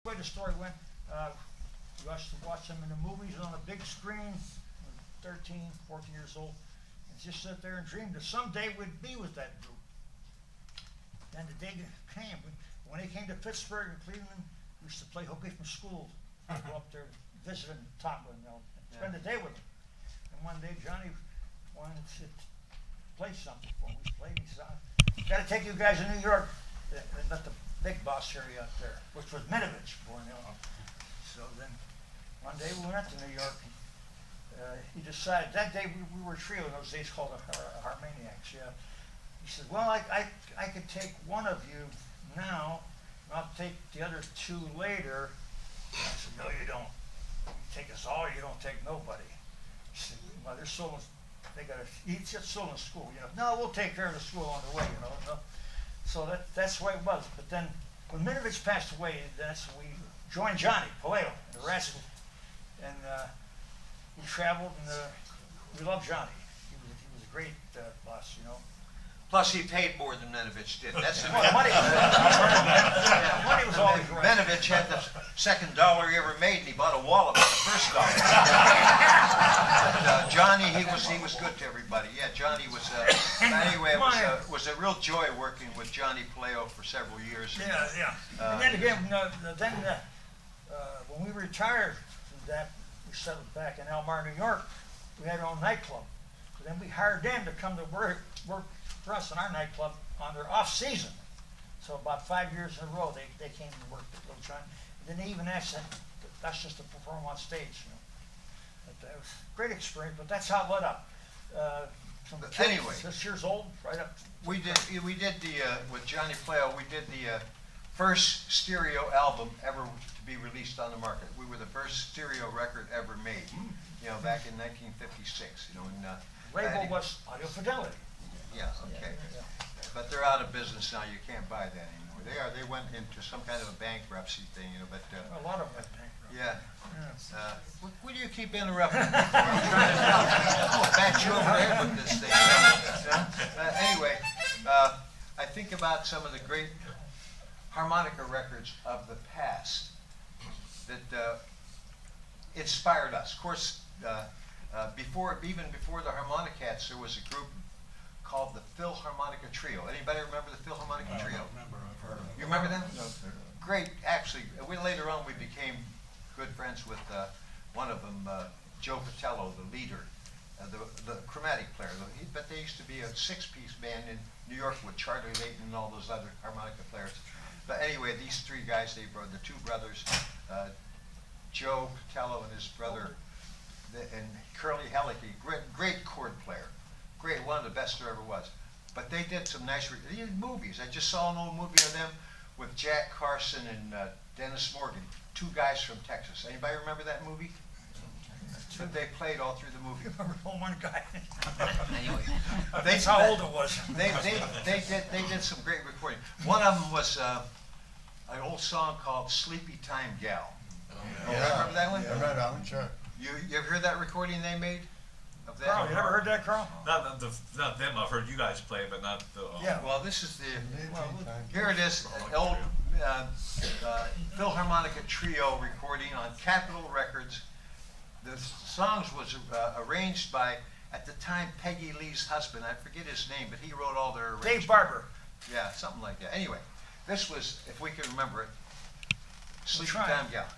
The way the story went, we used to watch them in the movies on a big screen, 13, 14 years old, and just sit there and dream that someday we'd be with that group. Then the day came, when they came to Pittsburgh and Cleveland, we used to play hooky from school. I'd go up there, visit them, talk with them, and spend the day with them. And one day Johnny wanted to play something for me. He played, he said, "Gotta take you guys to New York and let the big boss hear you up there," which was Minovich, born ill. So then one day we went to New York. He decided that day we were a trio in those days called the Harmoniacs. Yeah. He said, "Well, I could take one of you now, and I'll take the other two later." I said, "No, you don't. You take us all, or you don't take nobody." He said, "Well, they're still, they got to eat, still in school, you know." "No, we'll take care of the school on the way, you know." No. So that's the way it was. But then when Minovich passed away, that's when we joined Johnny Paleo and the Rascals, and we traveled, and we loved Johnny. He was a great boss, you know. Plus, he paid more than Minovich did. That's the Well, money was always right. Minovich had the second dollar he ever made, and he bought a wallet with the first dollar. But, Johnny, he was good to everybody. Yeah, Johnny was. Anyway, it was a real joy working with Johnny Paleo for several years. Yeah. And then again, when we retired from that, we settled back in Elmira, New York. We had our own nightclub. So then we hired them to come to work for us in our nightclub on their off season. So about 5 years in a row, they came and worked at Little John. And then they even asked us just to perform on stage. You know, but it was a great experience. But that's how it led up. From the kids, anyway, 6 years old, right up. We did the with Johnny Paleo. We did the first stereo album ever to be released on the market. We were the first stereo record ever made. You know, back in 1956. You know, and label was Audio Fidelity. Yeah, okay. Yeah. But they're out of business now. You can't buy that anymore. They went into some kind of a bankruptcy thing, you know. But a lot of them bankruptcy. Yeah. What do you keep interrupting me for? I'm trying to bat you over the head with this thing. Anyway, I think about some of the great harmonica records of the past that inspired us. Of course, even before the Harmonicats, there was a group called the Philharmonica Trio. Anybody remember the Philharmonica Trio? I remember. I've heard of it. You remember them? No. Great. Actually, later on we became good friends with one of them, Joe Patello, the leader, the chromatic player. But they used to be a six-piece band in New York with Charlie Layton and all those other harmonica players. But anyway, these three guys, the two brothers, Joe Patello and his brother, and Curly Hellicky, great chord player. Great, one of the best there ever was. But they did some nice movies. I just saw an old movie of them with Jack Carson and Dennis Morgan, two guys from Texas. Anybody remember that movie? But they played all through the movie. Remember one guy? Anyway, that's how old it was. They did some great recording. One of them was an old song called "Sleepy Time Gal." Remember that one? Yeah, I read that one, sure. You ever heard that recording they made? Of that? Carl, you never heard that, Carl? Not them. I've heard you guys play, but not the. Yeah. Well, this is here it is, an old Philharmonica Trio recording on Capitol Records. The songs was arranged by, at the time, Peggy Lee's husband. I forget his name, but he wrote all their arrangements. Dave Barber. Yeah, something like that. Anyway, this was, if we can remember it, "Sleepy Time Gal."